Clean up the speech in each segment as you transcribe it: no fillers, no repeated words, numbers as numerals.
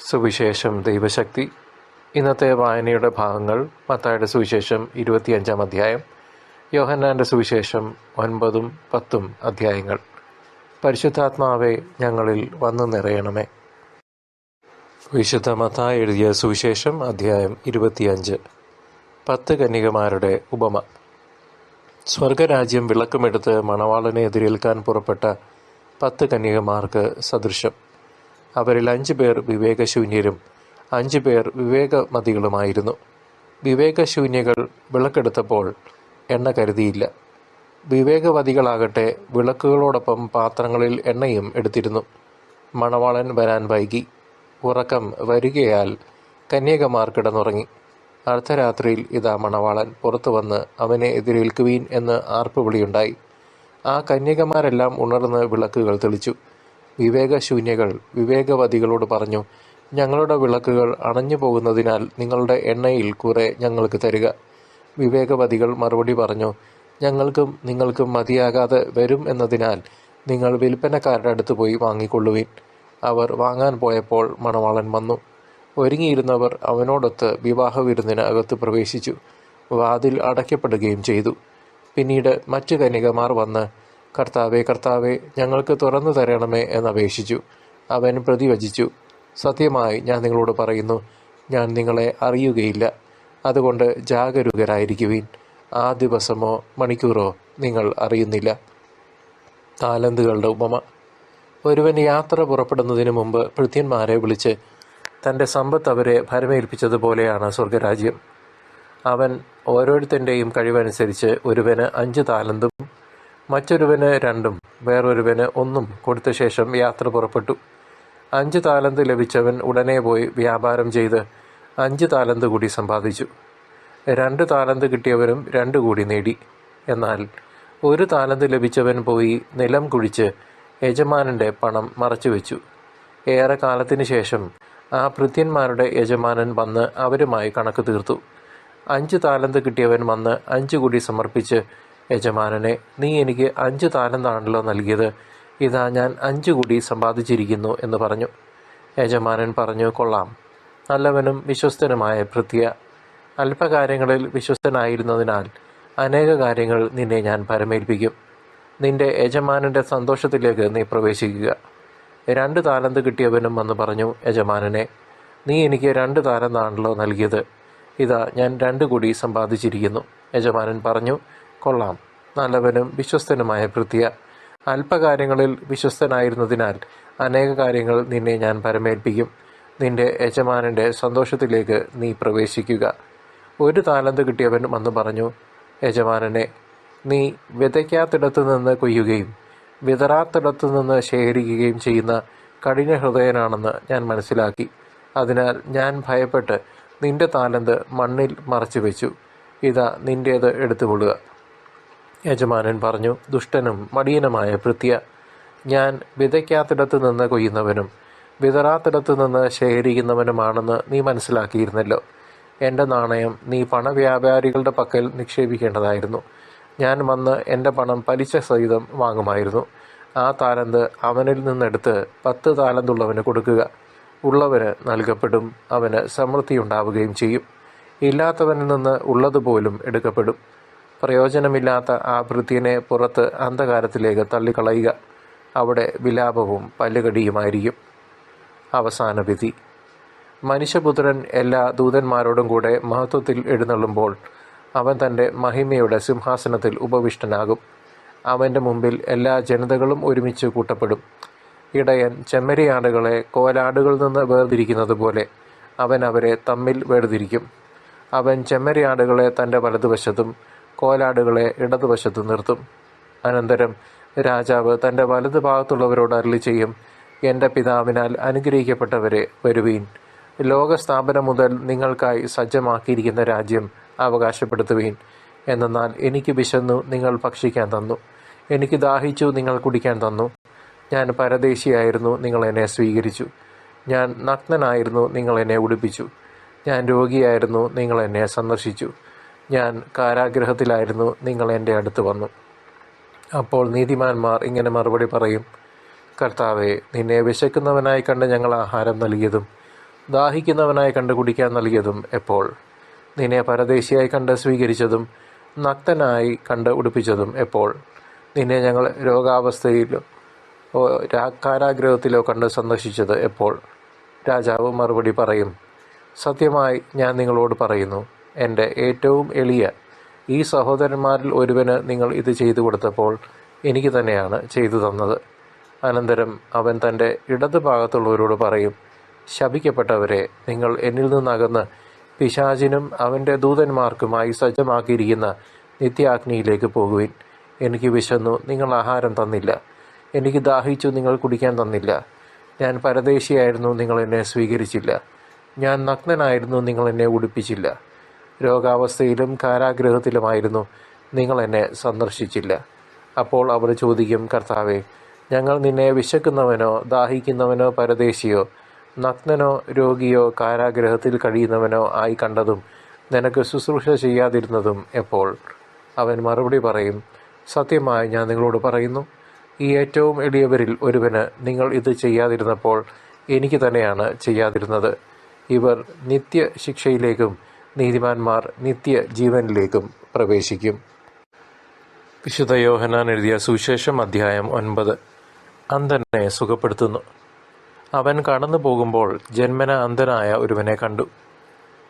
സുവിശേഷം ദൈവശക്തി. ഇന്നത്തെ വായനയുടെ ഭാഗങ്ങൾ മത്തായിയുടെ സുവിശേഷം 25-ാം അധ്യായം, യോഹന്നാൻ്റെ സുവിശേഷം 9-ഉം 10-ഉം അധ്യായങ്ങൾ. പരിശുദ്ധാത്മാവെ ഞങ്ങളിൽ വന്നു നിറയണമേ. വിശുദ്ധ മത്തായി എഴുതിയ സുവിശേഷം അധ്യായം 25. 10 കന്യകമാരുടെ ഉപമ. സ്വർഗരാജ്യം വിളക്കുമെടുത്ത് മണവാളനെ എതിരേൽക്കാൻ പുറപ്പെട്ട 10 കന്യകമാർക്ക് സദൃശം. അവരിൽ 5 പേർ വിവേകശൂന്യരും 5 പേർ വിവേകമതികളുമായിരുന്നു. വിവേകശൂന്യകൾ വിളക്കെടുത്തപ്പോൾ എണ്ണ കരുതിയില്ല. വിവേകവതികളാകട്ടെ വിളക്കുകളോടൊപ്പം പാത്രങ്ങളിൽ എണ്ണയും എടുത്തിരുന്നു. മണവാളൻ വരാൻ വൈകി. ഉറക്കം വരികയാൽ കന്യകമാർ കിടന്നുറങ്ങി. അർദ്ധരാത്രിയിൽ ഇതാ മണവാളൻ പുറത്തു വന്ന് അവനെ എതിരേൽക്കുവീൻ എന്ന് ആർപ്പുവിളിയുണ്ടായി. ആ കന്യകമാരെല്ലാം ഉണർന്ന് വിളക്കുകൾ തെളിച്ചു. വിവേകശൂന്യകൾ വിവേകവതികളോട് പറഞ്ഞു, ഞങ്ങളുടെ വിളക്കുകൾ അണഞ്ഞു പോകുന്നതിനാൽ നിങ്ങളുടെ എണ്ണയിൽ കുറെ ഞങ്ങൾക്ക് തരിക. വിവേകവതികൾ മറുപടി പറഞ്ഞു, ഞങ്ങൾക്കും നിങ്ങൾക്കും മതിയാകാതെ വരും എന്നതിനാൽ നിങ്ങൾ വിൽപ്പനക്കാരുടെ അടുത്ത് പോയി വാങ്ങിക്കൊള്ളുവിൻ. അവർ വാങ്ങാൻ പോയപ്പോൾ മണവാളൻ വന്നു. ഒരുങ്ങിയിരുന്നവർ അവനോടൊത്ത് വിവാഹ വിരുന്നിന് അകത്ത് പ്രവേശിച്ചു. വാതിൽ അടയ്ക്കപ്പെടുകയും ചെയ്തു. പിന്നീട് മറ്റു കന്യകമാർ വന്ന്, കർത്താവേ, കർത്താവേ, ഞങ്ങൾക്ക് തുറന്നു തരണമേ എന്നപേക്ഷിച്ചു. അവൻ പ്രതിവചിച്ചു, സത്യമായി ഞാൻ നിങ്ങളോട് പറയുന്നു, ഞാൻ നിങ്ങളെ അറിയുകയില്ല. അതുകൊണ്ട് ജാഗരൂകരായിരിക്കുവിൻ. ആ ദിവസമോ മണിക്കൂറോ നിങ്ങൾ അറിയുന്നില്ല. താലന്തുകളുടെ ഉപമ. ഒരുവൻ യാത്ര പുറപ്പെടുന്നതിന് മുമ്പ് ഭൃത്യന്മാരെ വിളിച്ച് തൻ്റെ സമ്പത്ത് അവരെ ഭരമേൽപ്പിച്ചതുപോലെയാണ് സ്വർഗരാജ്യം. അവൻ ഓരോരുത്തൻ്റെയും കഴിവനുസരിച്ച് ഒരുവന് 5 താലന്തും മറ്റൊരുവന് 2-ഉം വേറൊരുവന് 1-ഉം കൊടുത്ത ശേഷം യാത്ര പുറപ്പെട്ടു. 5 താലന്ത് ലഭിച്ചവൻ ഉടനെ പോയി വ്യാപാരം ചെയ്ത് 5 താലന്ത് കൂടി സമ്പാദിച്ചു. 2 താലന്ത് കിട്ടിയവനും 2 കൂടി നേടി. എന്നാൽ 1 താലന്ത് ലഭിച്ചവൻ പോയി നിലം കുഴിച്ച് യജമാനൻ്റെ പണം മറച്ചുവെച്ചു. ഏറെ കാലത്തിന് ശേഷം ആ ഭൃത്യന്മാരുടെ യജമാനൻ വന്ന് അവരുമായി കണക്ക് തീർത്തു. 5 താലന്ത് കിട്ടിയവൻ വന്ന് 5 കൂടി സമർപ്പിച്ച്, യജമാനനെ, നീ എനിക്ക് 5 താലന്താണല്ലോ നൽകിയത്. ഇതാ ഞാൻ 5 കൂടി സമ്പാദിച്ചിരിക്കുന്നു എന്ന് പറഞ്ഞു. യജമാനൻ പറഞ്ഞു, കൊള്ളാം, നല്ലവനും വിശ്വസ്തനുമായ ഭൃത്യ. അല്പകാര്യങ്ങളിൽ വിശ്വസ്തനായിരുന്നതിനാൽ അനേക കാര്യങ്ങൾ നിന്നെ ഞാൻ ഭരമേൽപ്പിക്കും. നിന്റെ യജമാനൻ്റെ സന്തോഷത്തിലേക്ക് നീ പ്രവേശിക്കുക. 2 താലന്ത് കിട്ടിയവനും വന്ന് പറഞ്ഞു, യജമാനനെ, നീ എനിക്ക് 2 താലന്താണല്ലോ നൽകിയത്. ഇതാ ഞാൻ 2 കൂടി സമ്പാദിച്ചിരിക്കുന്നു. യജമാനൻ പറഞ്ഞു, കൊള്ളാം, നല്ലവനും വിശ്വസ്തനുമായ ഭൃത്യ. അല്പകാര്യങ്ങളിൽ വിശ്വസ്തനായിരുന്നതിനാൽ അനേക കാര്യങ്ങൾ നിന്നെ ഞാൻ ഭരമേൽപ്പിക്കും. നിന്റെ യജമാനൻ്റെ സന്തോഷത്തിലേക്ക് നീ പ്രവേശിക്കുക. 1 താലന്ത് കിട്ടിയവൻ വന്ന് പറഞ്ഞു, യജമാനനെ, നീ വിതയ്ക്കാത്തിടത്തു നിന്ന് കൊയ്യുകയും വിതറാത്തിടത്തു നിന്ന് ശേഖരിക്കുകയും ചെയ്യുന്ന കഠിനഹൃദയനാണെന്ന് ഞാൻ മനസ്സിലാക്കി. അതിനാൽ ഞാൻ ഭയപ്പെട്ട് നിന്റെ താലന്ത് മണ്ണിൽ മറച്ചു വെച്ചു. ഇതാ നിന്റേത് എടുത്തുകൊള്ളുക. യജമാനൻ പറഞ്ഞു, ദുഷ്ടനും മടിയനുമായ ഭൃത്യ, ഞാൻ വിതയ്ക്കാത്തിടത്ത് നിന്ന് കൊയ്യുന്നവനും വിതറാത്തിടത്ത് നിന്ന് ശേഖരിക്കുന്നവനുമാണെന്ന് നീ മനസ്സിലാക്കിയിരുന്നല്ലോ. എൻ്റെ നാണയം നീ പണവ്യാപാരികളുടെ പക്കൽ നിക്ഷേപിക്കേണ്ടതായിരുന്നു. ഞാൻ വന്ന് എൻ്റെ പണം പലിശ സഹിതം വാങ്ങുമായിരുന്നു. ആ താലന്ത് അവനിൽ നിന്നെടുത്ത് 10 താലന്തുള്ളവന് കൊടുക്കുക. ഉള്ളവന് നൽകപ്പെടും, അവന് സമൃദ്ധിയുണ്ടാവുകയും ചെയ്യും. ഇല്ലാത്തവനിൽ നിന്ന് ഉള്ളതുപോലും എടുക്കപ്പെടും. പ്രയോജനമില്ലാത്ത ആ ഭൃത്യനെ പുറത്ത് അന്ധകാരത്തിലേക്ക് തള്ളിക്കളയുക. അവിടെ വിലാപവും പല്ലുകടിയുമായിരിക്കും. അവസാന വിധി. മനുഷ്യപുത്രൻ എല്ലാ ദൂതന്മാരോടും കൂടെ മഹത്വത്തിൽ എഴുന്നള്ളുമ്പോൾ അവൻ തൻ്റെ മഹിമയുടെ സിംഹാസനത്തിൽ ഉപവിഷ്ടനാകും. അവൻ്റെ മുമ്പിൽ എല്ലാ ജനതകളും ഒരുമിച്ച് കൂട്ടപ്പെടും. ഇടയൻ ചെമ്മരിയാടുകളെ കോലാടുകളിൽ നിന്ന് വേർതിരിക്കുന്നത് പോലെ അവൻ അവരെ തമ്മിൽ വേർതിരിക്കും. അവൻ ചെമ്മരിയാടുകളെ തൻ്റെ വലതുവശത്തും കോലാടുകളെ ഇടതുവശത്തും നിർത്തും. അനന്തരം രാജാവ് തൻ്റെ വലതു ഭാഗത്തുള്ളവരോട് അരുളി ചെയ്യും, എൻ്റെ പിതാവിനാൽ അനുഗ്രഹിക്കപ്പെട്ടവരെ, വരുവീൻ. ലോകസ്ഥാപനം മുതൽ നിങ്ങൾക്കായി സജ്ജമാക്കിയിരിക്കുന്ന രാജ്യം അവകാശപ്പെടുത്തുവീൻ. എന്നാൽ എനിക്ക് വിശന്നു, നിങ്ങൾ ഭക്ഷിക്കാൻ തന്നു. എനിക്ക് ദാഹിച്ചു, നിങ്ങൾ കുടിക്കാൻ തന്നു. ഞാൻ പരദേശിയായിരുന്നു, നിങ്ങൾ എന്നെ സ്വീകരിച്ചു. ഞാൻ നഗ്നനായിരുന്നു, നിങ്ങൾ എന്നെ ഉടുപ്പിച്ചു. ഞാൻ രോഗിയായിരുന്നു, നിങ്ങൾ എന്നെ സന്ദർശിച്ചു. ഞാൻ കാരാഗൃഹത്തിലായിരുന്നു, നിങ്ങൾ എൻ്റെ അടുത്ത് വന്നു. അപ്പോൾ നീതിമാന്മാർ ഇങ്ങനെ മറുപടി പറയും, കർത്താവേ, നിന്നെ വിശക്കുന്നവനായി കണ്ട് ഞങ്ങൾ ആഹാരം നൽകിയതും ദാഹിക്കുന്നവനായി കണ്ട് കുടിക്കാൻ നൽകിയതും എപ്പോൾ? നിന്നെ പരദേശിയായി കണ്ട് സ്വീകരിച്ചതും നഗ്നനായി കണ്ട് ഉടുപ്പിച്ചതും എപ്പോൾ? നിന്നെ ഞങ്ങൾ രോഗാവസ്ഥയിലോ കാരാഗൃഹത്തിലോ കണ്ട് സന്ദർശിച്ചത് എപ്പോൾ? രാജാവ് മറുപടി പറയും, സത്യമായി ഞാൻ നിങ്ങളോട് പറയുന്നു, എൻ്റെ ഏറ്റവും എളിയ ഈ സഹോദരന്മാരിൽ ഒരുവന് നിങ്ങൾ ഇത് ചെയ്തു കൊടുത്തപ്പോൾ എനിക്ക് തന്നെയാണ് ചെയ്തു തന്നത്. അനന്തരം അവൻ തൻ്റെ ഇടതുഭാഗത്തുള്ളവരോട് പറയും, ശപിക്കപ്പെട്ടവരെ, നിങ്ങൾ എന്നിൽ നിന്നകന്ന് പിശാചിനും അവൻ്റെ ദൂതന്മാർക്കുമായി സജ്ജമാക്കിയിരിക്കുന്ന നിത്യാഗ്നിയിലേക്ക് പോകുവിൻ. എനിക്ക് വിശന്നു, നിങ്ങൾ ആഹാരം തന്നില്ല. എനിക്ക് ദാഹിച്ചു, നിങ്ങൾ കുടിക്കാൻ തന്നില്ല. ഞാൻ പരദേശിയായിരുന്നു, നിങ്ങൾ എന്നെ സ്വീകരിച്ചില്ല. ഞാൻ നഗ്നനായിരുന്നു, നിങ്ങൾ എന്നെ ഉടുപ്പിച്ചില്ല. രോഗാവസ്ഥയിലും കാരാഗൃഹത്തിലുമായിരുന്നു, നിങ്ങൾ എന്നെ സന്ദർശിച്ചില്ല. അപ്പോൾ അവർ ചോദിക്കും, കർത്താവേ, ഞങ്ങൾ നിന്നെ വിശക്കുന്നവനോ ദാഹിക്കുന്നവനോ പരദേശിയോ നഗ്നനോ രോഗിയോ കാരാഗൃഹത്തിൽ കഴിയുന്നവനോ ആയി കണ്ടതും നിനക്ക് ശുശ്രൂഷ ചെയ്യാതിരുന്നതും എപ്പോൾ? അവൻ മറുപടി പറയും, സത്യമായി ഞാൻ നിങ്ങളോട് പറയുന്നു, ഈ ഏറ്റവും എളിയവരിൽ ഒരുവന് നിങ്ങൾ ഇത് ചെയ്യാതിരുന്നപ്പോൾ എനിക്ക് തന്നെയാണ് ചെയ്യാതിരുന്നത്. ഇവർ നിത്യശിക്ഷയിലേക്കും നീതിമാന്മാർ നിത്യജീവനിലേക്കും പ്രവേശിക്കും. വിശുദ്ധ യോഹന്നാൻ എഴുതിയ സുവിശേഷം അധ്യായം 9. അന്ധനെ സുഖപ്പെടുത്തുന്നു. അവൻ കടന്നു പോകുമ്പോൾ ജന്മന അന്ധനായ ഒരുവനെ കണ്ടു.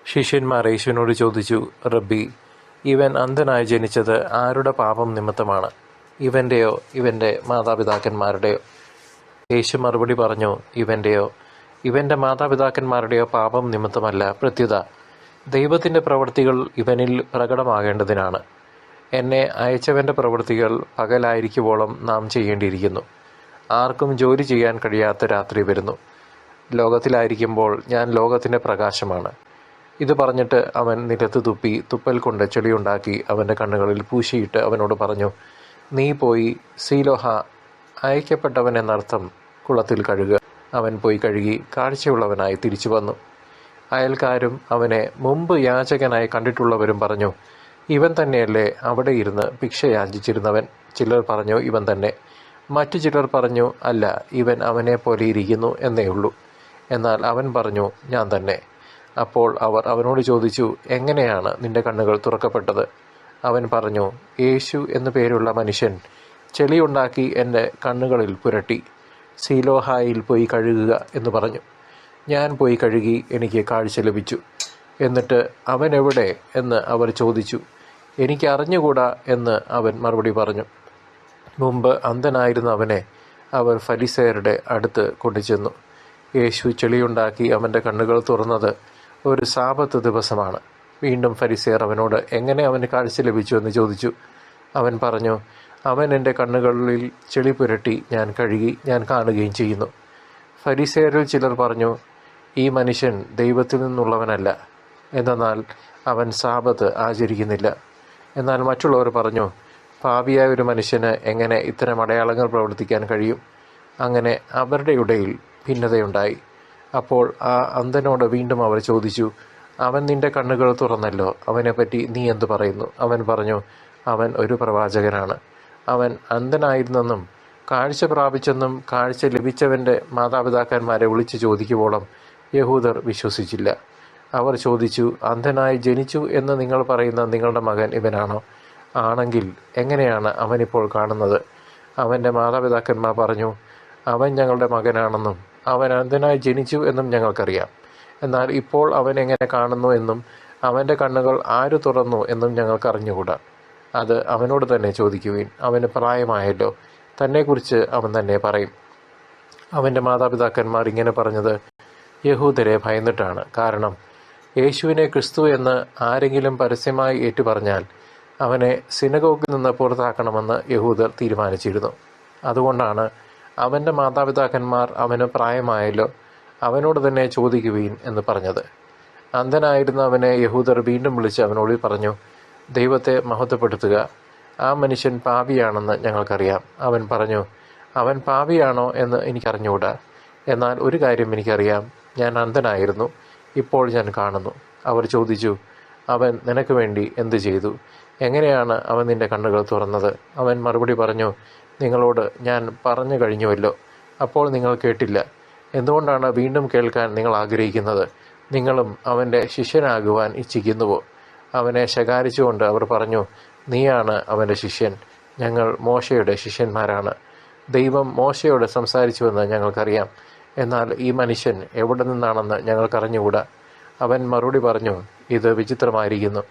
ശിഷ്യന്മാർ യേശുവിനോട് ചോദിച്ചു, റബ്ബി, ഇവൻ അന്ധനായി ജനിച്ചത് ആരുടെ പാപം നിമിത്തമാണ്? ഇവൻ്റെയോ ഇവൻ്റെ മാതാപിതാക്കന്മാരുടെയോ? യേശു മറുപടി പറഞ്ഞു, ഇവൻ്റെയോ ഇവൻ്റെ മാതാപിതാക്കന്മാരുടെയോ പാപം നിമിത്തമല്ല, പ്രത്യുത ദൈവത്തിൻ്റെ പ്രവൃത്തികൾ ഇവനിൽ പ്രകടമാകേണ്ടതിനാണ്. എന്നെ അയച്ചവൻ്റെ പ്രവൃത്തികൾ പകലായിരിക്കുവോളം നാം ചെയ്യേണ്ടിയിരിക്കുന്നു. ആർക്കും ജോലി ചെയ്യാൻ കഴിയാത്ത രാത്രി വരുന്നു. ലോകത്തിലായിരിക്കുമ്പോൾ ഞാൻ ലോകത്തിൻ്റെ പ്രകാശമാണ്. ഇത് പറഞ്ഞിട്ട് അവൻ നിലത്ത് തുപ്പി തുപ്പൽ കൊണ്ട് ചെളിയുണ്ടാക്കി അവൻ്റെ കണ്ണുകളിൽ പൂശിയിട്ട് അവനോട് പറഞ്ഞു, നീ പോയി സീലോഹ, അയക്കപ്പെട്ടവൻ എന്നർത്ഥം, കുളത്തിൽ കഴുകുക. അവൻ പോയി കഴുകി കാഴ്ചയുള്ളവനായി തിരിച്ചു വന്നു. അയൽക്കാരും അവനെ മുമ്പ് യാചകനായി കണ്ടിട്ടുള്ളവരും പറഞ്ഞു, ഇവൻ തന്നെയല്ലേ അവിടെ ഇരുന്ന് ഭിക്ഷ യാചിച്ചിരുന്നവൻ? ചിലർ പറഞ്ഞു, ഇവൻ തന്നെ. മറ്റു ചിലർ പറഞ്ഞു, അല്ല, ഇവൻ അവനെ പോലെ ഇരിക്കുന്നു എന്നേ ഉള്ളൂ. എന്നാൽ അവൻ പറഞ്ഞു, ഞാൻ തന്നെ. അപ്പോൾ അവർ അവനോട് ചോദിച്ചു, എങ്ങനെയാണ് നിന്റെ കണ്ണുകൾ തുറക്കപ്പെട്ടത്? അവൻ പറഞ്ഞു, യേശു എന്നു പേരുള്ള മനുഷ്യൻ ചെളിയുണ്ടാക്കി എൻ്റെ കണ്ണുകളിൽ പുരട്ടി, സീലോഹായിൽ പോയി കഴുകുക എന്ന് പറഞ്ഞു. ഞാൻ പോയി കഴുകി, എനിക്ക് കാഴ്ച ലഭിച്ചു. എന്നിട്ട് അവൻ എവിടെ എന്ന് അവർ ചോദിച്ചു. എനിക്ക് അറിഞ്ഞുകൂടാ എന്ന് അവൻ മറുപടി പറഞ്ഞു. മുമ്പ് അന്ധനായിരുന്ന അവനെ അവർ ഫരിസേയരുടെ അടുത്ത് കൊണ്ടുചെന്നു. യേശു ചെളിയുണ്ടാക്കി അവൻ്റെ കണ്ണുകൾ തുറന്നത് ഒരു സാബത്ത് ദിവസമാണ്. വീണ്ടും ഫരിസേയർ അവനോട് എങ്ങനെ അവന് കാഴ്ച ലഭിച്ചു എന്ന് ചോദിച്ചു. അവൻ പറഞ്ഞു, അവൻ എൻ്റെ കണ്ണുകളിൽ ചെളി പുരട്ടി ഞാൻ കഴുകി, ഞാൻ കാണുകയും ചെയ്യുന്നു. ഫരിസേയരിൽ ചിലർ പറഞ്ഞു, ഈ മനുഷ്യൻ ദൈവത്തിൽ നിന്നുള്ളവനല്ല, എന്നാൽ അവൻ സാബത്ത് ആചരിക്കുന്നില്ല. എന്നാൽ മറ്റുള്ളവർ പറഞ്ഞു, പാപിയായ ഒരു മനുഷ്യന് എങ്ങനെ ഇത്തരം അടയാളങ്ങൾ പ്രവർത്തിക്കാൻ കഴിയും? അങ്ങനെ അവരുടെ ഇടയിൽ ഭിന്നതയുണ്ടായി. അപ്പോൾ ആ അന്ധനോട് വീണ്ടും അവർ ചോദിച്ചു, അവൻ നിന്റെ കണ്ണുകൾ തുറന്നല്ലോ, അവനെപ്പറ്റി നീ എന്തു പറയുന്നു? അവൻ പറഞ്ഞു, അവൻ ഒരു പ്രവാചകനാണ്. അവൻ അന്ധനായിരുന്നെന്നും കാഴ്ച പ്രാപിച്ചെന്നും കാഴ്ച ലഭിച്ചവൻ്റെ മാതാപിതാക്കന്മാരെ വിളിച്ചു ചോദിക്കുവോളം യഹൂദർ വിശ്വസിച്ചില്ല. അവർ ചോദിച്ചു, അന്ധനായി ജനിച്ചു എന്ന് നിങ്ങൾ പറയുന്ന നിങ്ങളുടെ മകൻ ഇവനാണോ? ആണെങ്കിൽ എങ്ങനെയാണ് അവനിപ്പോൾ കാണുന്നത്? അവൻ്റെ മാതാപിതാക്കന്മാർ പറഞ്ഞു, അവൻ ഞങ്ങളുടെ മകനാണെന്നും അവൻ അന്ധനായി ജനിച്ചു എന്നും ഞങ്ങൾക്കറിയാം. എന്നാൽ ഇപ്പോൾ അവൻ എങ്ങനെ കാണുന്നു എന്നും അവൻ്റെ കണ്ണുകൾ ആര് തുറന്നു എന്നും ഞങ്ങൾക്ക് അറിഞ്ഞുകൂടാ. അത് അവനോട് തന്നെ ചോദിക്കുവിൻ. അവന് പ്രായമായല്ലോ, തന്നെക്കുറിച്ച് അവൻ തന്നെ പറയും. അവൻ്റെ മാതാപിതാക്കന്മാർ ഇങ്ങനെ പറഞ്ഞത് യഹൂദരെ ഭയന്നിട്ടാണ്. കാരണം യേശുവിനെ ക്രിസ്തു എന്ന് ആരെങ്കിലും പരസ്യമായി ഏറ്റുപറഞ്ഞാൽ അവനെ സിനഗോഗിൽ നിന്ന് പുറത്താക്കണമെന്ന് യഹൂദർ തീരുമാനിച്ചിരുന്നു. അതുകൊണ്ടാണ് അവൻ്റെ മാതാപിതാക്കന്മാർ അവന് പ്രായമായല്ലോ, അവനോട് തന്നെ ചോദിക്കുവീൻ എന്ന് പറഞ്ഞത്. അന്ധനായിരുന്ന അവനെ യഹൂദർ വീണ്ടും വിളിച്ച് അവനോട് പറഞ്ഞു, ദൈവത്തെ മഹത്വപ്പെടുത്തുക, ആ മനുഷ്യൻ പാപിയാണെന്ന് ഞങ്ങൾക്കറിയാം. അവൻ പറഞ്ഞു, അവൻ പാപിയാണോ എന്ന് എനിക്കറിഞ്ഞുകൂടാ. എന്നാൽ ഒരു കാര്യം എനിക്കറിയാം, ഞാൻ അന്ധനായിരുന്നു, ഇപ്പോൾ ഞാൻ കാണുന്നു. അവർ ചോദിച്ചു, അവൻ നിനക്ക് വേണ്ടി എന്തു ചെയ്തു? എങ്ങനെയാണ് അവൻ നിന്റെ കണ്ണുകൾ തുറന്നത്? അവൻ മറുപടി പറഞ്ഞു, നിങ്ങളോട് ഞാൻ പറഞ്ഞു കഴിഞ്ഞുവല്ലോ, അപ്പോൾ നിങ്ങൾ കേട്ടില്ല. എന്തുകൊണ്ടാണ് വീണ്ടും കേൾക്കാൻ നിങ്ങൾ ആഗ്രഹിക്കുന്നത്? നിങ്ങളും അവൻ്റെ ശിഷ്യനാകുവാൻ ഇച്ഛിക്കുന്നുവോ? അവനെ ശകാരിച്ചുകൊണ്ട് അവർ പറഞ്ഞു, നീയാണ് അവൻ്റെ ശിഷ്യൻ, ഞങ്ങൾ മോശയുടെ ശിഷ്യന്മാരാണ്. ദൈവം മോശയോട് സംസാരിച്ചുവെന്ന് ഞങ്ങൾക്കറിയാം, എന്നാൽ ഈ മനുഷ്യൻ എവിടെ നിന്നാണെന്ന് ഞങ്ങൾക്കറിഞ്ഞുകൂടാ. അവൻ മറുപടി പറഞ്ഞു, ഇത് വിചിത്രമായിരിക്കുന്നു.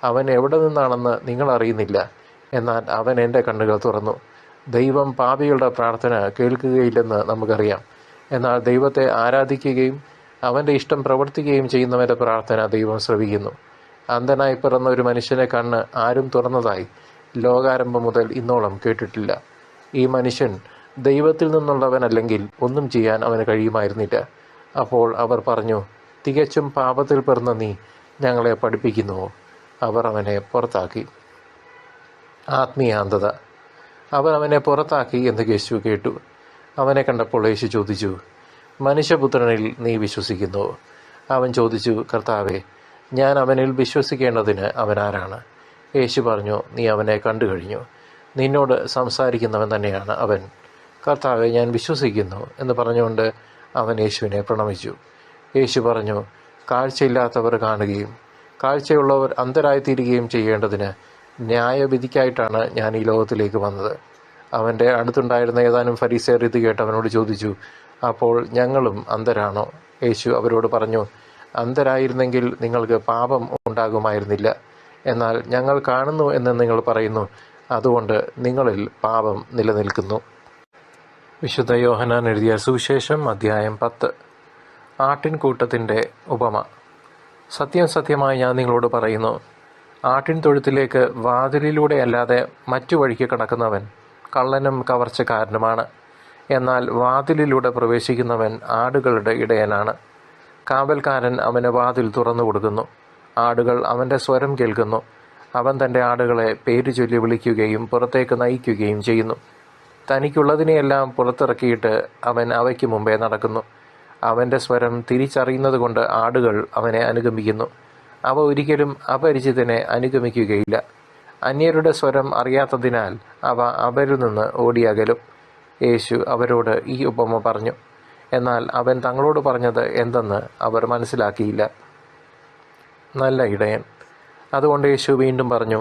അവൻ എവിടെ നിന്നാണെന്ന് നിങ്ങൾ അറിയുന്നില്ല, എന്നാൽ അവൻ എൻ്റെ കണ്ണുകൾ തുറന്നു. ദൈവം പാപികളുടെ പ്രാർത്ഥന കേൾക്കുകയില്ലെന്ന് നമുക്കറിയാം, എന്നാൽ ദൈവത്തെ ആരാധിക്കുകയും അവൻ്റെ ഇഷ്ടം പ്രവർത്തിക്കുകയും ചെയ്യുന്നവൻ്റെ പ്രാർത്ഥന ദൈവം ശ്രവിക്കുന്നു. അന്ധനായി പിറന്ന ഒരു മനുഷ്യനെ കണ്ണ് ആരും തുറന്നതായി ലോകാരംഭം മുതൽ ഇന്നോളം കേട്ടിട്ടില്ല. ഈ മനുഷ്യൻ ദൈവത്തിൽ നിന്നുള്ളവനല്ലെങ്കിൽ ഒന്നും ചെയ്യാൻ അവന് കഴിയുമായിരുന്നില്ല. അപ്പോൾ അവർ പറഞ്ഞു, തികച്ചും പാപത്തിൽ പിറന്ന നീ ഞങ്ങളെ പഠിപ്പിക്കുന്നുവോ? അവർ അവനെ പുറത്താക്കി. ആത്മീയാന്തത. അവർ അവനെ പുറത്താക്കി എന്ന് യേശു കേട്ടു. അവനെ കണ്ടപ്പോൾ യേശു ചോദിച്ചു, മനുഷ്യപുത്രനിൽ നീ വിശ്വസിക്കുന്നുവോ? അവൻ ചോദിച്ചു, കർത്താവേ, ഞാൻ അവനിൽ വിശ്വസിക്കേണ്ടതിന് അവനാരാണ്? യേശു പറഞ്ഞു, നീ അവനെ കണ്ടു കഴിഞ്ഞു. നിന്നോട് സംസാരിക്കുന്നവൻ തന്നെയാണ് അവൻ. കർത്താവെ, ഞാൻ വിശ്വസിക്കുന്നു എന്ന് പറഞ്ഞുകൊണ്ട് അവൻ യേശുവിനെ പ്രണമിച്ചു. യേശു പറഞ്ഞു, കാഴ്ചയില്ലാത്തവർ കാണുകയും കാഴ്ചയുള്ളവർ അന്ധരായിത്തീരുകയും ചെയ്യേണ്ടതിന് ന്യായവിധിക്കായിട്ടാണ് ഞാൻ ഈ ലോകത്തിലേക്ക് വന്നത്. അവൻ്റെ അടുത്തുണ്ടായിരുന്ന ഏതാനും ഫരീസയർ ഇത് കേട്ട് അവനോട് ചോദിച്ചു, അപ്പോൾ ഞങ്ങളും അന്ധരാണോ? യേശു അവരോട് പറഞ്ഞു, അന്ധരായിരുന്നെങ്കിൽ നിങ്ങൾക്ക് പാപം ഉണ്ടാകുമായിരുന്നില്ല. എന്നാൽ ഞങ്ങൾ കാണുന്നു എന്ന് നിങ്ങൾ പറയുന്നു, അതുകൊണ്ട് നിങ്ങളിൽ പാപം നിലനിൽക്കുന്നു. വിശുദ്ധ യോഹന്നാൻ എഴുതിയ സുവിശേഷം അധ്യായം 10. ആട്ടിൻകൂട്ടത്തിൻ്റെ ഉപമ. സത്യം സത്യമായി ഞാൻ നിങ്ങളോട് പറയുന്നു, ആട്ടിൻ തൊഴുത്തിലേക്ക് വാതിലിലൂടെ അല്ലാതെ മറ്റു വഴിക്ക് കടക്കുന്നവൻ കള്ളനും കവർച്ചക്കാരനുമാണ്. എന്നാൽ വാതിലിലൂടെ പ്രവേശിക്കുന്നവൻ ആടുകളുടെ ഇടയനാണ്. കാവൽക്കാരൻ അവന് വാതിൽ തുറന്നു കൊടുക്കുന്നു. ആടുകൾ അവൻ്റെ സ്വരം കേൾക്കുന്നു. അവൻ തൻ്റെ ആടുകളെ പേര് ചൊല്ലി വിളിക്കുകയും പുറത്തേക്ക് നയിക്കുകയും ചെയ്യുന്നു. തനിക്കുള്ളതിനെയെല്ലാം പുറത്തിറക്കിയിട്ട് അവൻ അവയ്ക്ക് മുമ്പേ നടക്കുന്നു. അവൻ്റെ സ്വരം തിരിച്ചറിയുന്നത് കൊണ്ട് ആടുകൾ അവനെ അനുഗമിക്കുന്നു. അവ ഒരിക്കലും അപരിചിതനെ അനുഗമിക്കുകയില്ല. അന്യരുടെ സ്വരം അറിയാത്തതിനാൽ അവ അവരിൽ നിന്ന് ഓടിയകലും. യേശു അവരോട് ഈ ഉപമ പറഞ്ഞു. എന്നാൽ അവൻ തങ്ങളോട് പറഞ്ഞത് എന്തെന്ന് അവർ മനസ്സിലാക്കിയില്ല. നല്ല ഇടയൻ. അതുകൊണ്ട് യേശു വീണ്ടും പറഞ്ഞു,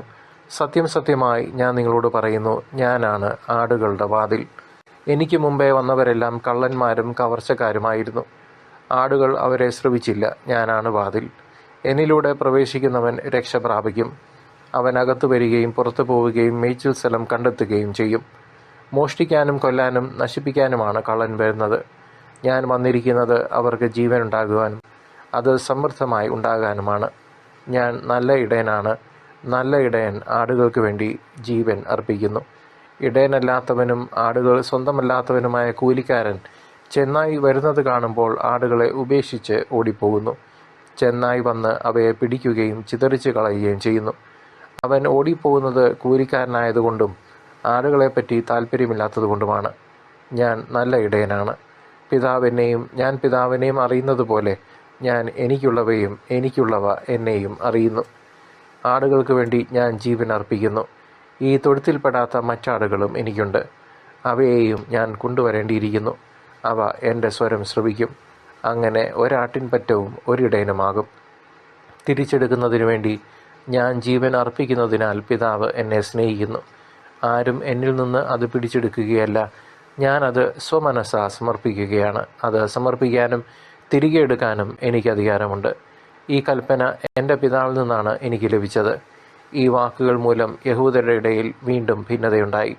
സത്യം സത്യമായി ഞാൻ നിങ്ങളോട് പറയുന്നു, ഞാനാണ് ആടുകളുടെ വാതിൽ. എനിക്ക് മുമ്പേ വന്നവരെല്ലാം കള്ളന്മാരും കവർച്ചക്കാരുമായിരുന്നു. ആടുകൾ അവരെ ശ്രവിച്ചില്ല. ഞാനാണ് വാതിൽ. എന്നിലൂടെ പ്രവേശിക്കുന്നവൻ രക്ഷ പ്രാപിക്കും. അവൻ അകത്തു വരികയും പുറത്തു പോവുകയും മേച്ചിൽ സ്ഥലം കണ്ടെത്തുകയും ചെയ്യും. മോഷ്ടിക്കാനും കൊല്ലാനും നശിപ്പിക്കാനുമാണ് കള്ളൻ വരുന്നത്. ഞാൻ വന്നിരിക്കുന്നത് അവർക്ക് ജീവൻ ഉണ്ടാകുവാനും അത് സമൃദ്ധമായി ഉണ്ടാകാനുമാണ്. ഞാൻ നല്ല ഇടയനാണ്. നല്ല ഇടയൻ ആടുകൾക്ക് വേണ്ടി ജീവൻ അർപ്പിക്കുന്നു. ഇടയനല്ലാത്തവനും ആടുകൾ സ്വന്തമല്ലാത്തവനുമായ കൂലിക്കാരൻ ചെന്നായി വരുന്നത് കാണുമ്പോൾ ആടുകളെ ഉപേക്ഷിച്ച് ഓടിപ്പോകുന്നു. ചെന്നായി വന്ന് അവയെ പിടിക്കുകയും ചിതറിച്ച് കളയുകയും ചെയ്യുന്നു. അവൻ ഓടിപ്പോകുന്നത് കൂലിക്കാരനായതുകൊണ്ടും ആടുകളെപ്പറ്റി താല്പര്യമില്ലാത്തതുകൊണ്ടുമാണ്. ഞാൻ നല്ല ഇടയനാണ്. പിതാവിനെയും ഞാൻ പിതാവിനെയും അറിയുന്നത് പോലെ ഞാൻ എനിക്കുള്ളവയും എനിക്കുള്ളവ എന്നെയും അറിയുന്നു. ആടുകൾക്ക് വേണ്ടി ഞാൻ ജീവൻ അർപ്പിക്കുന്നു. ഈ തൊഴുത്തിൽപ്പെടാത്ത മറ്റാടുകളും എനിക്കുണ്ട്. അവയെയും ഞാൻ കൊണ്ടുവരേണ്ടിയിരിക്കുന്നു. അവ എൻ്റെ സ്വരം ശ്രവിക്കും. അങ്ങനെ ഒരാട്ടിൻപറ്റവും ഒരിടയനുമാകും. തിരിച്ചെടുക്കുന്നതിനു വേണ്ടി ഞാൻ ജീവൻ അർപ്പിക്കുന്നതിനാൽ പിതാവ് എന്നെ സ്നേഹിക്കുന്നു. ആരും എന്നിൽ നിന്ന് അത് പിടിച്ചെടുക്കുകയല്ല, ഞാനത് സ്വമനസ്സാ സമർപ്പിക്കുകയാണ്. അത് സമർപ്പിക്കാനും തിരികെ എടുക്കാനും എനിക്ക് അധികാരമുണ്ട്. ഈ കൽപ്പന എൻ്റെ പിതാവിൽ നിന്നാണ് എനിക്ക് ലഭിച്ചത്. ഈ വാക്കുകൾ മൂലം യഹൂദരുടെ ഇടയിൽ വീണ്ടും ഭിന്നതയുണ്ടായി.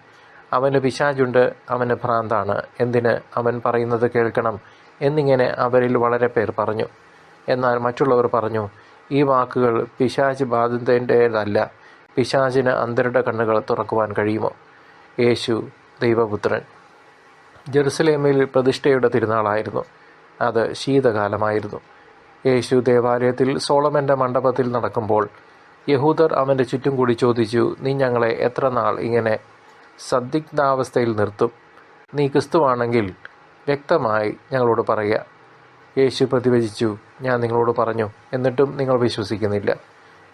അവന് പിശാചുണ്ട്, അവന് ഭ്രാന്താണ്, എന്തിന് അവൻ പറയുന്നത് കേൾക്കണം എന്നിങ്ങനെ അവരിൽ വളരെ പേർ പറഞ്ഞു. എന്നാൽ മറ്റുള്ളവർ പറഞ്ഞു, ഈ വാക്കുകൾ പിശാച് ബാധിതൻ്റേതല്ല. പിശാചിന് അന്ധരുടെ കണ്ണുകൾ തുറക്കുവാൻ കഴിയുമോ? യേശു ദൈവപുത്രൻ. ജെറുസലേമിൽ പ്രതിഷ്ഠയുടെ തിരുനാളായിരുന്നു. അത് ശീതകാലമായിരുന്നു. യേശു ദേവാലയത്തിൽ സോളമൻ്റെ മണ്ഡപത്തിൽ നടക്കുമ്പോൾ യഹൂദർ അവൻ്റെ ചുറ്റും കൂടി ചോദിച്ചു, നീ ഞങ്ങളെ എത്ര നാൾ ഇങ്ങനെ സന്ദിഗ്ധാവസ്ഥയിൽ നിർത്തും? നീ ക്രിസ്തുവാണെങ്കിൽ വ്യക്തമായി ഞങ്ങളോട് പറയുക. യേശു പ്രതിവചിച്ചു, ഞാൻ നിങ്ങളോട് പറഞ്ഞു, എന്നിട്ടും നിങ്ങൾ വിശ്വസിക്കുന്നില്ല.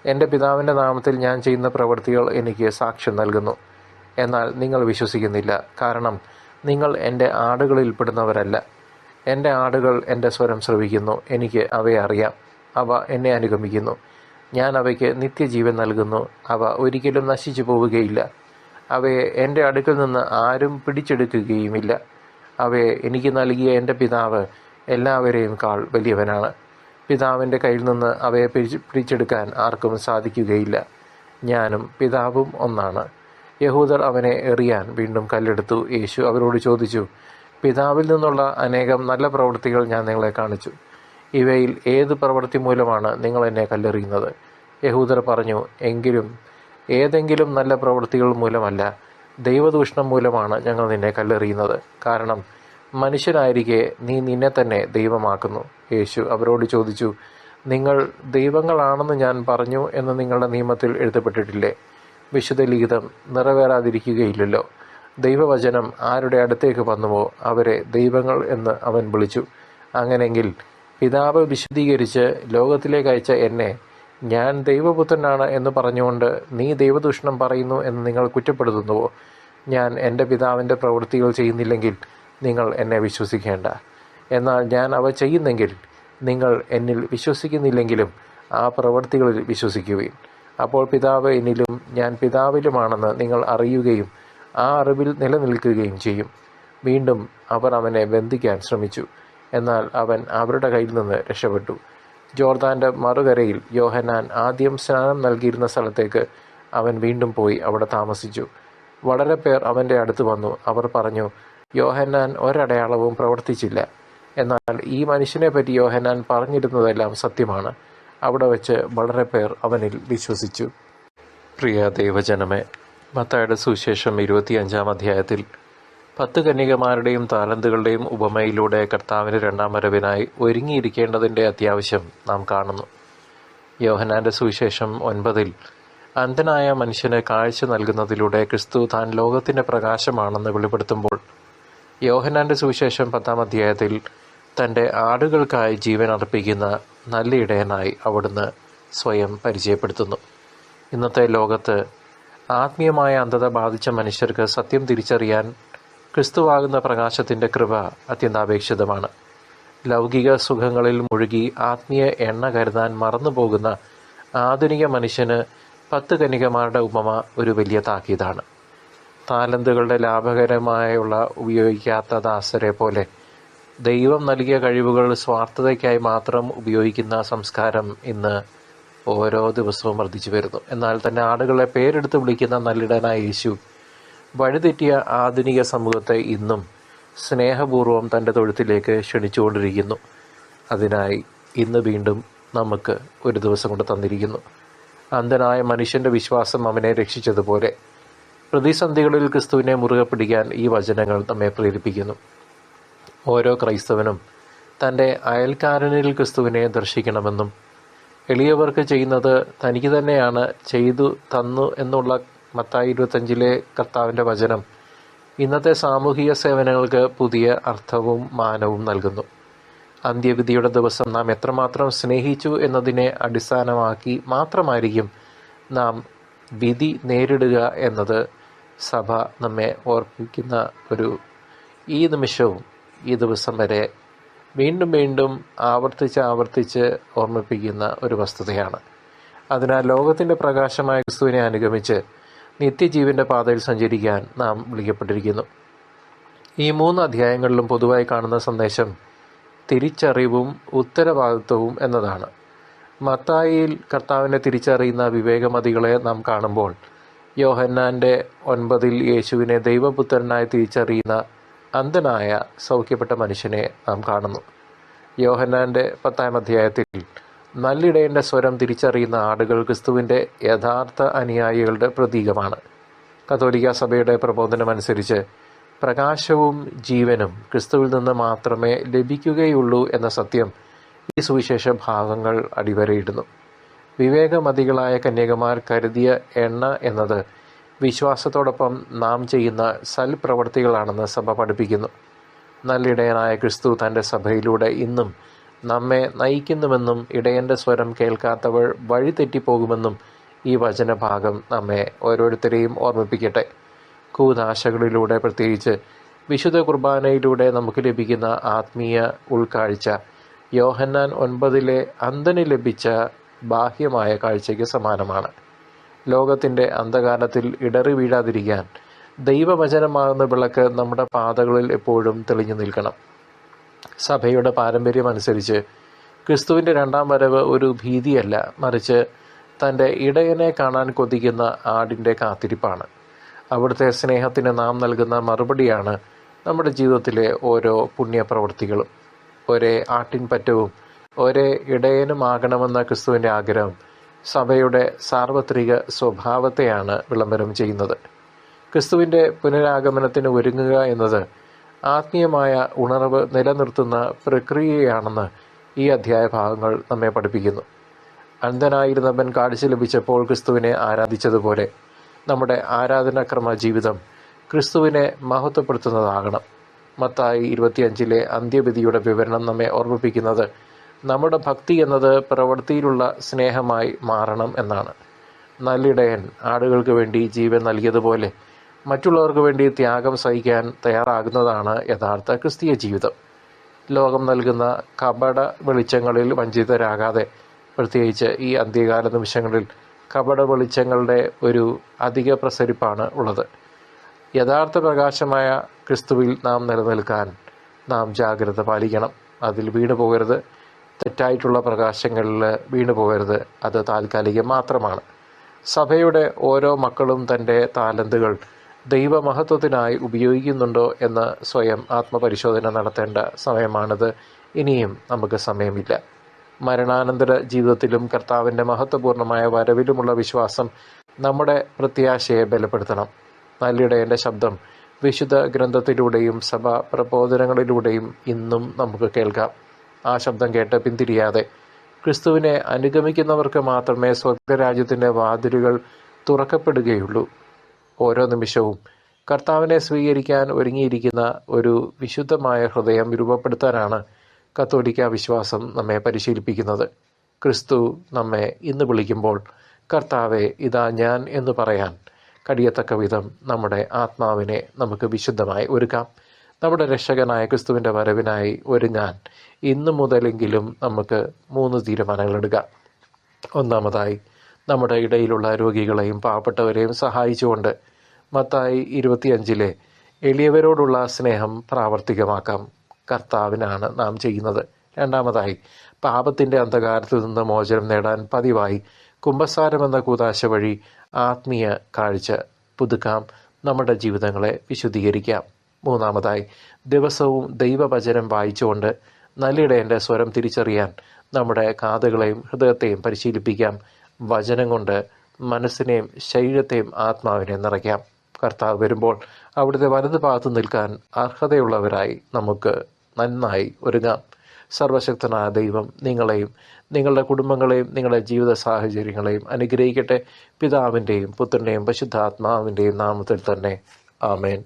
എൻ്റെ പിതാവിൻ്റെ നാമത്തിൽ ഞാൻ ചെയ്യുന്ന പ്രവൃത്തികൾ എനിക്ക് സാക്ഷ്യം നൽകുന്നു. എന്നാൽ നിങ്ങൾ വിശ്വസിക്കുന്നില്ല, കാരണം നിങ്ങൾ എൻ്റെ ആടുകളിൽപ്പെടുന്നവരല്ല. എൻ്റെ ആടുകൾ എൻ്റെ സ്വരം ശ്രവിക്കുന്നു. എനിക്ക് അവയെ അറിയാം. അവ എന്നെ അനുഗമിക്കുന്നു. ഞാൻ അവയ്ക്ക് നിത്യജീവൻ നൽകുന്നു. അവ ഒരിക്കലും നശിച്ചു പോവുകയില്ല. അവയെ എൻ്റെ അടുക്കൽ നിന്ന് ആരും പിടിച്ചെടുക്കുകയുമില്ല. അവയെ എനിക്ക് നൽകിയ എൻ്റെ പിതാവ് എല്ലാവരെയും വലിയവനാണ്. പിതാവിൻ്റെ കയ്യിൽ നിന്ന് അവയെ പിടിച്ചെടുക്കാൻ ആർക്കും സാധിക്കുകയില്ല. ഞാനും പിതാവും ഒന്നാണ്. യഹൂദർ അവനെ എറിയാൻ വീണ്ടും കല്ലെടുത്തു. യേശു അവരോട് ചോദിച്ചു, പിതാവിൽ നിന്നുള്ള അനേകം നല്ല പ്രവൃത്തികൾ ഞാൻ നിങ്ങളെ കാണിച്ചു. ഇവയിൽ ഏത് പ്രവൃത്തി മൂലമാണ് നിങ്ങൾ എന്നെ കല്ലെറിയുന്നത്? യഹൂദർ പറഞ്ഞു, ഏതെങ്കിലും നല്ല പ്രവൃത്തികൾ മൂലമല്ല, ദൈവദൂഷണം മൂലമാണ് ഞങ്ങൾ നിന്നെ കല്ലെറിയുന്നത്. കാരണം മനുഷ്യനായിരിക്കെ നീ നിന്നെ തന്നെ ദൈവമാക്കുന്നു. യേശു അവരോട് ചോദിച്ചു, നിങ്ങൾ ദൈവങ്ങളാണെന്ന് ഞാൻ പറഞ്ഞു എന്ന് നിങ്ങളുടെ നിയമത്തിൽ എഴുതപ്പെട്ടിട്ടില്ലേ? വിശുദ്ധ ലിഖിതം നിറവേറാതിരിക്കുകയില്ലല്ലോ. ദൈവവചനം ആരുടെ അടുത്തേക്ക് വന്നുവോ അവരെ ദൈവങ്ങൾ എന്ന് അവൻ വിളിച്ചു. അങ്ങനെയെങ്കിൽ പിതാവ് വിശുദ്ധീകരിച്ച് ലോകത്തിലേക്ക് അയച്ച എന്നെ ഞാൻ ദൈവപുത്രനാണ് എന്ന് പറഞ്ഞുകൊണ്ട് നീ ദൈവദൂഷണം പറയുന്നു എന്ന് നിങ്ങൾ കുറ്റപ്പെടുത്തുന്നുവോ? ഞാൻ എൻ്റെ പിതാവിൻ്റെ പ്രവൃത്തികൾ ചെയ്യുന്നില്ലെങ്കിൽ നിങ്ങൾ എന്നെ വിശ്വസിക്കേണ്ട. എന്നാൽ ഞാൻ അവ ചെയ്യുന്നെങ്കിൽ നിങ്ങൾ എന്നിൽ വിശ്വസിക്കുന്നില്ലെങ്കിലും ആ പ്രവൃത്തികളിൽ വിശ്വസിക്കുവിൻ. അപ്പോൾ പിതാവ് എന്നിലും ഞാൻ പിതാവിലുമാണെന്ന് നിങ്ങൾ അറിയുകയും ആ അറിവിൽ നിലനിൽക്കുകയും ചെയ്യും. വീണ്ടും അവർ അവനെ ബന്ധിക്കാൻ ശ്രമിച്ചു. എന്നാൽ അവൻ അവരുടെ കയ്യിൽ നിന്ന് രക്ഷപ്പെട്ടു. ജോർദാൻ്റെ മറുകരയിൽ യോഹന്നാൻ ആദ്യം സ്നാനം നൽകിയിരുന്ന സ്ഥലത്തേക്ക് അവൻ വീണ്ടും പോയി അവിടെ താമസിച്ചു. വളരെ പേർ അവൻ്റെ അടുത്ത് വന്നു. അവർ പറഞ്ഞു, യോഹന്നാൻ ഒരടയാളവും പ്രവർത്തിച്ചില്ല. എന്നാൽ ഈ മനുഷ്യനെപ്പറ്റി യോഹന്നാൻ പറഞ്ഞിരുന്നതെല്ലാം സത്യമാണ്. അവിടെ വച്ച് വളരെ പേർ അവനിൽ വിശ്വസിച്ചു. പ്രിയ ദൈവജനമേ, മത്തായിയുടെ സുവിശേഷം 25-ാം അധ്യായത്തിൽ 10 കന്യകമാരുടെയും താലന്തുകളുടെയും ഉപമയിലൂടെ കർത്താവിൻ്റെ രണ്ടാം വരവിനായി ഒരുങ്ങിയിരിക്കേണ്ടതിൻ്റെ അത്യാവശ്യം നാം കാണുന്നു. യോഹന്നാൻ്റെ സുവിശേഷം 9-ൽ അന്ധനായ മനുഷ്യന് കാഴ്ച നൽകുന്നതിലൂടെ ക്രിസ്തു താൻ ലോകത്തിൻ്റെ പ്രകാശമാണെന്ന് വെളിപ്പെടുത്തുമ്പോൾ, യോഹന്നാൻ്റെ സുവിശേഷം 10-ാം അധ്യായത്തിൽ തൻ്റെ ആടുകൾക്കായി ജീവൻ അർപ്പിക്കുന്ന നല്ല ഇടയനായി അവിടുന്ന് സ്വയം പരിചയപ്പെടുത്തുന്നു. ഇന്നത്തെ ലോകത്ത് ആത്മീയമായ അന്ധത ബാധിച്ച മനുഷ്യർക്ക് സത്യം തിരിച്ചറിയാൻ ക്രിസ്തുവാകുന്ന പ്രകാശത്തിൻ്റെ കൃപ അത്യന്താപേക്ഷിതമാണ്. ലൗകിക സുഖങ്ങളിൽ മുഴുകി ആത്മീയ എണ്ണ കരുതാൻ മറന്നുപോകുന്ന ആധുനിക മനുഷ്യന് 10 കന്യകമാരുടെ ഉപമ ഒരു വലിയ താക്കീതാണ്. താലന്തുകളുടെ ലാഭകരമായുള്ള ഉപയോഗിക്കാത്ത ദാസരെ പോലെ ദൈവം നൽകിയ കഴിവുകൾ സ്വാർത്ഥതയ്ക്കായി മാത്രം ഉപയോഗിക്കുന്ന സംസ്കാരം ഇന്ന് ഓരോ ദിവസവും വർദ്ധിച്ചു വരുന്നു. എന്നാൽ തൻ്റെ ആടുകളെ പേരെടുത്ത് വിളിക്കുന്ന നല്ലിടനായ യേശു വഴിതെറ്റിയ ആധുനിക സമൂഹത്തെ ഇന്നും സ്നേഹപൂർവ്വം തൻ്റെ തൊഴുത്തിലേക്ക് ക്ഷണിച്ചുകൊണ്ടിരിക്കുന്നു. അതിനായി ഇന്ന് വീണ്ടും നമുക്ക് ഒരു ദിവസം കൊണ്ട് തന്നിരിക്കുന്നു. അന്ധനായ മനുഷ്യൻ്റെ വിശ്വാസം അവനെ രക്ഷിച്ചതുപോലെ പ്രതിസന്ധികളിൽ ക്രിസ്തുവിനെ മുറുകെ പിടിക്കാൻ ഈ വചനങ്ങൾ നമ്മെ പ്രേരിപ്പിക്കുന്നു. ഓരോ ക്രൈസ്തവനും തൻ്റെ അയൽക്കാരനിൽ ക്രിസ്തുവിനെ ദർശിക്കണമെന്നും എളിയവർക്ക് ചെയ്യുന്നത് തനിക്ക് തന്നെയാണ് ചെയ്തു തന്നു എന്നുള്ള മത്തായി 25-ലെ കർത്താവിൻ്റെ വചനം ഇന്നത്തെ സാമൂഹിക സേവനങ്ങൾക്ക് പുതിയ അർത്ഥവും മാനവും നൽകുന്നു. അന്ത്യവിധിയുടെ ദിവസം നാം എത്രമാത്രം സ്നേഹിച്ചു എന്നതിനെ അടിസ്ഥാനമാക്കി മാത്രമായിരിക്കും നാം വിധി നേരിടുക എന്നത് സഭ നമ്മെ ഓർപ്പിക്കുന്ന ഈ നിമിഷവും ഈ ദിവസം വരെ വീണ്ടും വീണ്ടും ആവർത്തിച്ച് ഓർമ്മിപ്പിക്കുന്ന ഒരു വസ്തുതയാണ്. അതിനാൽ ലോകത്തിൻ്റെ പ്രകാശമായ ക്രിസ്തുവിനെ അനുഗമിച്ച് നിത്യജീവൻ്റെ പാതയിൽ സഞ്ചരിക്കാൻ നാം വിളിക്കപ്പെട്ടിരിക്കുന്നു. ഈ 3 അധ്യായങ്ങളിലും പൊതുവായി കാണുന്ന സന്ദേശം തിരിച്ചറിവും ഉത്തരവാദിത്വവും എന്നതാണ്. മത്തായിയിൽ കർത്താവിനെ തിരിച്ചറിയുന്ന വിവേകമതികളെ നാം കാണുമ്പോൾ, യോഹന്നാൻ്റെ 9-ൽ യേശുവിനെ ദൈവപുത്രനായി തിരിച്ചറിയുന്ന അന്ധനായ സൗഖ്യപ്പെട്ട മനുഷ്യനെ നാം കാണുന്നു. യോഹന്നാൻ്റെ 10-ാം അധ്യായത്തിൽ നല്ലിടയൻ്റെ സ്വരം തിരിച്ചറിയുന്ന ആടുകൾ ക്രിസ്തുവിൻ്റെ യഥാർത്ഥ അനുയായികളുടെ പ്രതീകമാണ്. കത്തോലിക്ക സഭയുടെ പ്രബോധനമനുസരിച്ച് പ്രകാശവും ജീവനും ക്രിസ്തുവിൽ നിന്ന് മാത്രമേ ലഭിക്കുകയുള്ളൂ എന്ന സത്യം ഈ സുവിശേഷ ഭാഗങ്ങൾ അടിവരയിടുന്നു. വിവേകമതികളായ കന്യകമാർ കരുതിയ എണ്ണ എന്നത് വിശ്വാസത്തോടൊപ്പം നാം ചെയ്യുന്ന സൽപ്രവർത്തികളാണെന്ന് സഭ പഠിപ്പിക്കുന്നു. നല്ലിടയനായ ക്രിസ്തു തൻ്റെ സഭയിലൂടെ ഇന്നും നമ്മെ നയിക്കുന്നുവെന്നും ഇടയൻ്റെ സ്വരം കേൾക്കാത്തവർ വഴിതെറ്റിപ്പോകുമെന്നും ഈ വചനഭാഗം നമ്മെ ഓരോരുത്തരെയും ഓർമ്മിപ്പിക്കട്ടെ. കൂതാശകളിലൂടെ പ്രത്യേകിച്ച് വിശുദ്ധ കുർബാനയിലൂടെ നമുക്ക് ലഭിക്കുന്ന ആത്മീയ ഉൾക്കാഴ്ച യോഹന്നാൻ 9 അന്ധന് ലഭിച്ച ബാഹ്യമായ കാഴ്ചയ്ക്ക് സമാനമാണ്. ലോകത്തിൻ്റെ അന്ധകാരത്തിൽ ഇടറി വീഴാതിരിക്കാൻ ദൈവവചനമാകുന്ന വിളക്ക് നമ്മുടെ പാതകളിൽ എപ്പോഴും തെളിഞ്ഞു നിൽക്കണം. സഭയുടെ പാരമ്പര്യമനുസരിച്ച് ക്രിസ്തുവിൻ്റെ രണ്ടാം വരവ് ഒരു ഭീതിയല്ല, മറിച്ച് തൻ്റെ ഇടയനെ കാണാൻ കൊതിക്കുന്ന ആടിൻ്റെ കാത്തിരിപ്പാണ്. അവിടുത്തെ സ്നേഹത്തിന് നാം നൽകുന്ന മറുപടിയാണ് നമ്മുടെ ജീവിതത്തിലെ ഓരോ പുണ്യപ്രവൃത്തികളും. ഒരേ ആട്ടിൻപറ്റവും ഒരേ ഇടയനുമാകണമെന്ന ക്രിസ്തുവിൻ്റെ ആഗ്രഹം സഭയുടെ സാർവത്രിക സ്വഭാവത്തെയാണ് വിളംബരം ചെയ്യുന്നത്. ക്രിസ്തുവിൻ്റെ പുനരാഗമനത്തിന് ഒരുങ്ങുക എന്നത് ആത്മീയമായ ഉണർവ് നിലനിർത്തുന്ന പ്രക്രിയയാണെന്ന് ഈ അധ്യായ ഭാഗങ്ങൾ നമ്മെ പഠിപ്പിക്കുന്നു. അന്ധനായിരുന്നവൻ കാഴ്ച ലഭിച്ചപ്പോൾ ക്രിസ്തുവിനെ ആരാധിച്ചതുപോലെ നമ്മുടെ ആരാധനാക്രമ ജീവിതം ക്രിസ്തുവിനെ മഹത്വപ്പെടുത്തുന്നതാകണം. മത്തായി 25 അന്ത്യവിധിയുടെ വിവരണം നമ്മെ ഓർമ്മിപ്പിക്കുന്നത് നമ്മുടെ ഭക്തി എന്നത് പ്രവൃത്തിയിലുള്ള സ്നേഹമായി മാറണം എന്നാണ്. നല്ലിടയൻ ആടുകൾക്ക് വേണ്ടി ജീവൻ നൽകിയതുപോലെ മറ്റുള്ളവർക്ക് വേണ്ടി ത്യാഗം സഹിക്കാൻ തയ്യാറാകുന്നതാണ് യഥാർത്ഥ ക്രിസ്തീയ ജീവിതം. ലോകം നൽകുന്ന കപട വെളിച്ചങ്ങളിൽ വഞ്ചിതരാകാതെ, പ്രത്യേകിച്ച് ഈ അന്ത്യകാല നിമിഷങ്ങളിൽ കപട വെളിച്ചങ്ങളുടെ ഒരു അധിക പ്രസരിപ്പാണ് ഉള്ളത്. യഥാർത്ഥ പ്രകാശമായ ക്രിസ്തുവിൽ നാം നിലനിൽക്കാൻ നാം ജാഗ്രത പാലിക്കണം. അതിൽ വീണു പോകരുത്. തെറ്റായിട്ടുള്ള പ്രകാശങ്ങളിൽ വീണു പോകരുത്. അത് താൽക്കാലികം മാത്രമാണ്. സഭയുടെ ഓരോ മക്കളും തൻ്റെ താലന്തുകൾ ദൈവമഹത്വത്തിനായി ഉപയോഗിക്കുന്നുണ്ടോ എന്ന് സ്വയം ആത്മപരിശോധന നടത്തേണ്ട സമയമാണിത്. ഇനിയും നമുക്ക് സമയമില്ല. മരണാനന്തര ജീവിതത്തിലും കർത്താവിൻ്റെ മഹത്വപൂർണ്ണമായ വരവിലുമുള്ള വിശ്വാസം നമ്മുടെ പ്രത്യാശയെ ബലപ്പെടുത്തണം. നല്ലിടയൻ്റെ ശബ്ദം വിശുദ്ധ ഗ്രന്ഥത്തിലൂടെയും സഭാ പ്രബോധനങ്ങളിലൂടെയും ഇന്നും നമുക്ക് കേൾക്കാം. ആ ശബ്ദം കേട്ട് പിന്തിരിയാതെ ക്രിസ്തുവിനെ അനുഗമിക്കുന്നവർക്ക് മാത്രമേ സ്വർഗരാജ്യത്തിൻ്റെ വാതിലുകൾ തുറക്കപ്പെടുകയുള്ളൂ. ഓരോ നിമിഷവും കർത്താവിനെ സ്വീകരിക്കാൻ ഒരുങ്ങിയിരിക്കുന്ന ഒരു വിശുദ്ധമായ ഹൃദയം രൂപപ്പെടുത്താനാണ് കത്തോലിക്ക വിശ്വാസം നമ്മെ പരിശീലിപ്പിക്കുന്നത്. ക്രിസ്തു നമ്മെ ഇന്ന് വിളിക്കുമ്പോൾ കർത്താവെ ഇതാ ഞാൻ എന്ന് പറയാൻ കഴിയത്തക്ക വിധം നമ്മുടെ ആത്മാവിനെ നമുക്ക് വിശുദ്ധമായി ഒരുക്കാം. നമ്മുടെ രക്ഷകനായ ക്രിസ്തുവിൻ്റെ വരവിനായി ഒരുങ്ങാൻ ഇന്നു മുതലെങ്കിലും നമുക്ക് 3 തീരുമാനങ്ങൾ എടുക്കാം. ഒന്നാമതായി, നമ്മുടെ ഇടയിലുള്ള രോഗികളെയും പാവപ്പെട്ടവരെയും സഹായിച്ചുകൊണ്ട് മത്തായി 25 എളിയവരോടുള്ള സ്നേഹം പ്രാവർത്തികമാക്കാം. കർത്താവിനാണ് നാം ചെയ്യുന്നത്. രണ്ടാമതായി, പാപത്തിൻ്റെ അന്ധകാരത്തിൽ നിന്ന് മോചനം നേടാൻ പതിവായി കുമ്പസാരമെന്ന കൂദാശ വഴി ആത്മീയ കാഴ്ച പുതുക്കാം. നമ്മുടെ ജീവിതങ്ങളെ വിശുദ്ധീകരിക്കാം. മൂന്നാമതായി, ദിവസവും ദൈവവചനം വായിച്ചുകൊണ്ട് നല്ലിടയൻ്റെ സ്വരം തിരിച്ചറിയാൻ നമ്മുടെ കാതുകളെയും ഹൃദയത്തെയും പരിശീലിപ്പിക്കാം. വചനം കൊണ്ട് മനസ്സിനെയും ശരീരത്തെയും ആത്മാവിനെയും നിറയ്ക്കാം. കർത്താവ് വരുമ്പോൾ അവിടുത്തെ വലതു ഭാഗത്ത് നിൽക്കാൻ അർഹതയുള്ളവരായി നമുക്ക് നന്നായി ഒരുങ്ങാം. സർവശക്തനായ ദൈവം നിങ്ങളെയും നിങ്ങളുടെ കുടുംബങ്ങളെയും നിങ്ങളുടെ ജീവിത സാഹചര്യങ്ങളെയും അനുഗ്രഹിക്കട്ടെ. പിതാവിൻ്റെയും പുത്രൻ്റെയും പരിശുദ്ധാത്മാവിൻ്റെയും നാമത്തിൽ തന്നെ. ആമേൻ.